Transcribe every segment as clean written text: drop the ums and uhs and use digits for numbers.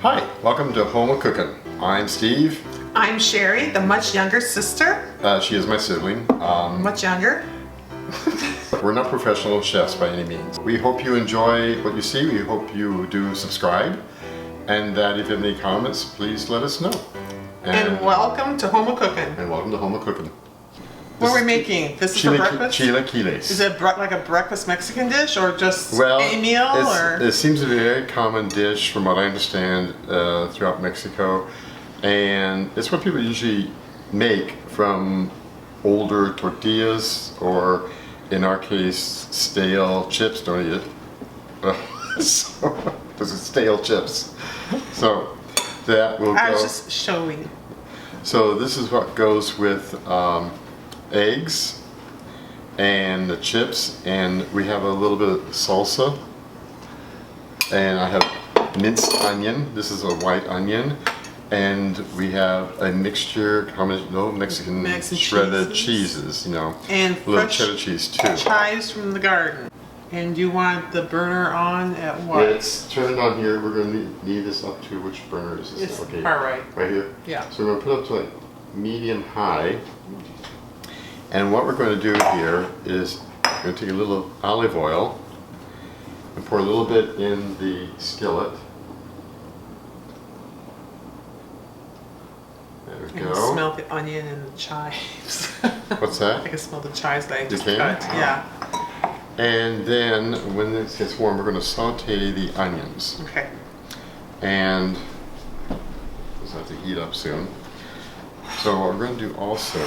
Hi, welcome to Home A-Cookin. I'm Steve. I'm Sherri, the much younger sister. She is my sibling. Much younger. We're not professional chefs by any means. We hope you enjoy what you see. We hope you do subscribe. And that if you have any comments, please let us know. And welcome to Home A-Cookin. And welcome to Home A-Cookin. What are we making? This is for breakfast? Chilaquiles. Is it like a breakfast Mexican dish or just Well, a meal? It seems to be a very common dish from what I understand throughout Mexico. And it's what people usually make from older tortillas or, in our case, stale chips. Don't eat it. So, those are stale chips. So that will go. I was just showing. So this is what goes with eggs and the chips, and we have a little bit of salsa, and I have minced onion. This is a white onion, and we have a mixture, Mexican shredded cheeses, you know, and a little cheddar cheese too. Chives from the garden. And you want the burner on at what? It's turned on here. We're going to need this up to, which burner is this? It's Okay, far right. right here? Yeah. So we're going to put it up to like medium high. And what we're going to do here is we're going to take a little olive oil and pour a little bit in the skillet. There we go. I can smell the onion and the chives. What's that? I can smell the chives that I just can? cut. Yeah. And then when this gets warm, we're going to saute the onions. Okay. And this will have to heat up soon. So what we're going to do also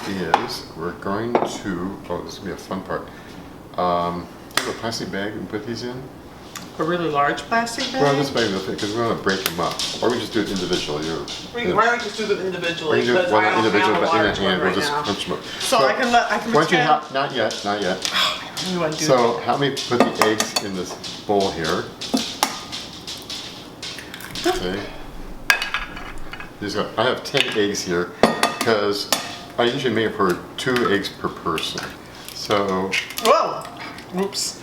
is we're going to, oh, this is going to be a fun part. Do you have a plastic bag and put these in? A really large plastic bag? Well, this bag will fit because we're going to break them up. Or we just do it individually. Why don't we just do them individually? We can do Because one I don't individual, have a but in large a hand, one we'll just right punch them up. So I can once you pretend. have, not yet. What do you want to do? So help me put the eggs in this bowl here. Okay. I have 10 eggs here because I usually make it for 2 eggs per person. So. Whoa! Oops.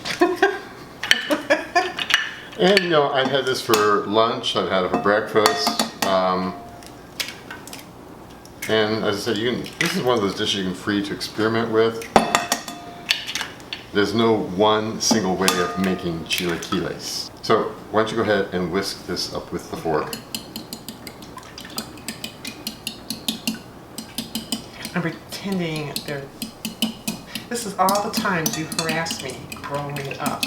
And you know, I've had this for lunch, I've had it for breakfast. And as I said, this is one of those dishes you can free to experiment with. There's no one single way of making chilaquiles. So why don't you go ahead and whisk this up with the fork. I'm pretending they're... This is all the times you harassed me growing up.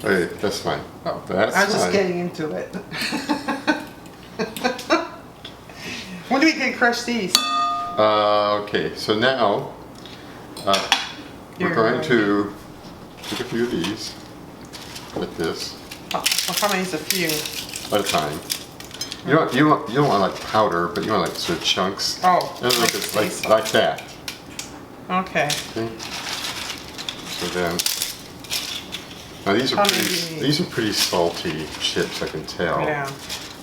Okay, that's fine. Oh, that's I was fine. just getting into it. When do we get crush these? Okay, so now we're going to take a few of these, like this, Oh, well, how many is a few? at a time. You don't want like powder, but you want like sort of chunks. Oh, like that. Okay. Okay. So then, now these are pretty salty chips. I can tell. Yeah.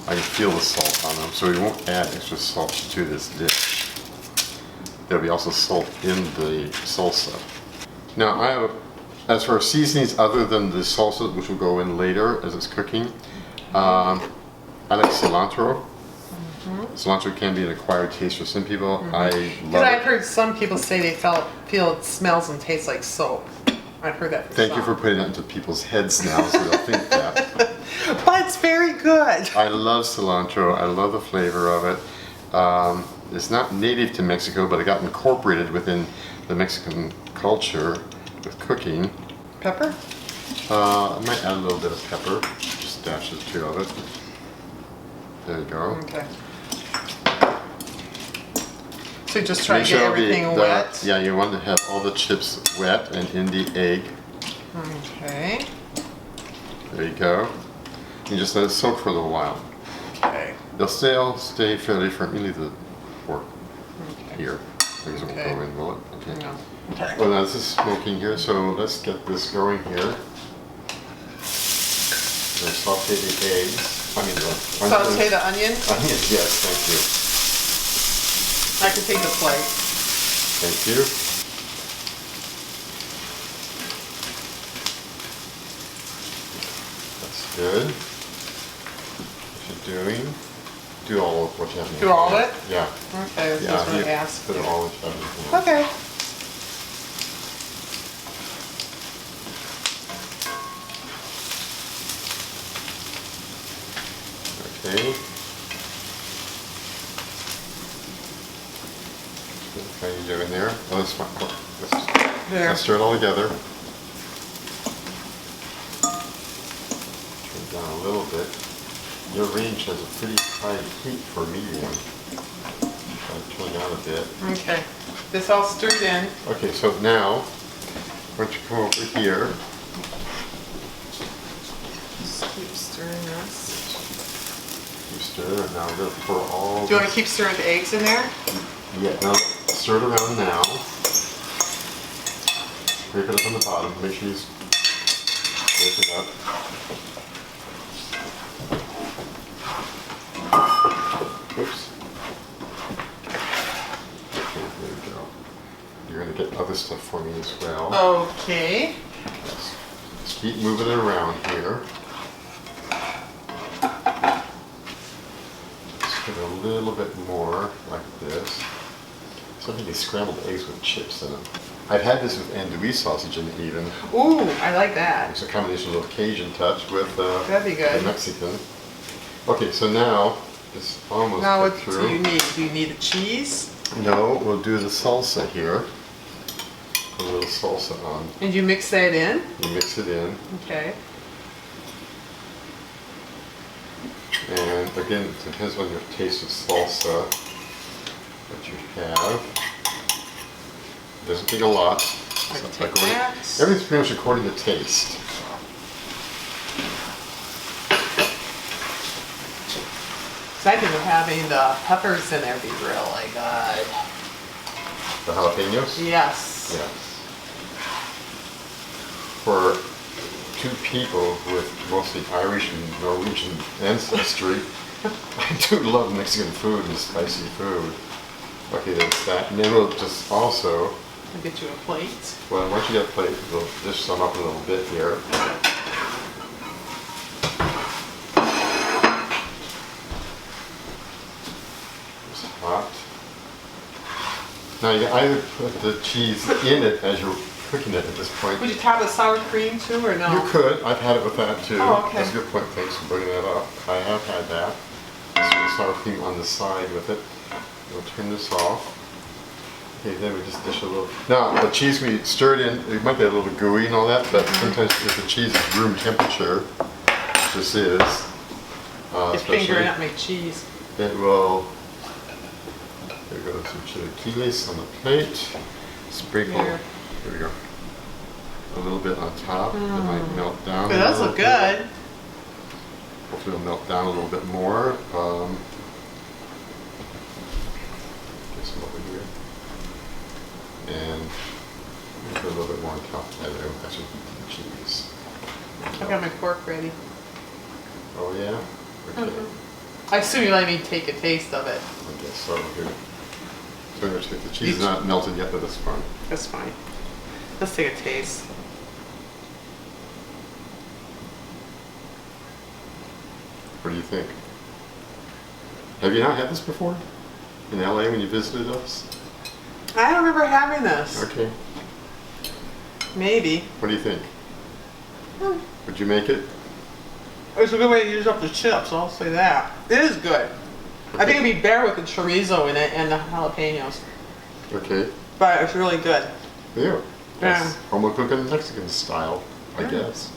I can feel the salt on them, so we won't add extra salt to this dish. There'll be also salt in the salsa. Now I have, as for seasonings other than the salsa, which will go in later as it's cooking, I like cilantro. Cilantro can be an acquired taste for some people. I love it. I've heard some people say they feel it smells and tastes like soap. I've heard that from Thank some. you for putting that into people's heads now, so they'll think that. But it's very good. I love cilantro. I love the flavor of it. It's not native to Mexico, but it got incorporated within the Mexican culture with cooking. Pepper? I might add a little bit of pepper, just dash or 2 of it. There you go. Okay. So just try to get everything wet? Yeah, you want to have all the chips wet and in the egg. Okay. There you go. You just let it soak for a little while. Okay. They'll stay fairly firm. You leave the fork here. I guess it won't Okay. go in, will it? Okay. No. Okay. Well, now this is smoking here, so let's get this going here. We'll saute the eggs. Saute the onion? Onions, yes, thank you. I can take the plate. Thank you. That's good. What you're doing. Do all of what you have in Do your all of hand. it? Yeah. Okay, this is what I asked. Put it all what you have in your hand. Okay. Okay. How you doing there? Oh, that's fine. There. Let's stir it all together. Turn it down a little bit. Your range has a pretty high heat for medium. Turn it down a bit. Okay. This all stirred in. Okay, so now, why don't you come over here? Just keep stirring this. You stir it now. We're going to pour all. Do you want to keep stirring the eggs in there? Yeah, now stir it around now. Scrape it up on the bottom. Make sure you scrape it up. Oops. Okay, there we go. You're going to get other stuff for me as well. Okay. Yes. Just keep moving it around here. Just put a little bit more like this. Something these scrambled eggs with chips in them. I've had this with andouille sausage in it even. Ooh, I like that. It's a combination of a Cajun touch with That'd be good. the Mexican. Okay, so now it's almost Now put what through. do you need? Do you need the cheese? No, we'll do the salsa here. Put a little salsa on. And you mix that in? You mix it in. Okay. And again, it depends on your taste of salsa, what you have. Doesn't take a lot. I can So take that. Everything's pretty much according to taste. So I think of having the peppers in there be really good. The jalapenos? Yes. Yes. For two people with mostly Irish and Norwegian ancestry, I do love Mexican food and spicy food. Okay, there's that. And then we'll just also, I'll get you a plate. well, once you get a plate, we'll dish some up a little bit here. It's hot. Now you can either put the cheese in it as you're cooking it at this point. Would you top it with sour cream too, or no? You could. I've had it with that too. Oh, okay. That's a good point. Thanks for bringing that up. I have had that. So sour cream on the side with it. We'll turn this off. Okay, then we just dish a little. Now the cheese we stirred in, it might be a little gooey and all that, but sometimes if the cheese is room temperature, which this is, Your finger not make cheese. it will. There goes some chilaquiles on the plate. Sprinkle. Here. Here we go. A little bit on top. It might melt down. But a those little look bit. good. Hopefully it'll melt down a little bit more. Get some over here. And put a little bit more on top. There we go. That's some cheese. I've got my fork ready. Oh yeah? Okay. I assume you let me take a taste of it. I guess so. Here. So the cheese is not melted yet, but it's fine. That's fine. Let's take a taste. What do you think? Have you not had this before? In LA when you visited us? I don't remember having this. Okay. Maybe. What do you think? Would you make it? It's a good way to use up the chips, I'll say that. It is good. I think it'd be better with the chorizo in it and the jalapenos. Okay. But it's really good. Yeah. That's Yeah. home cooking Mexican style, I guess.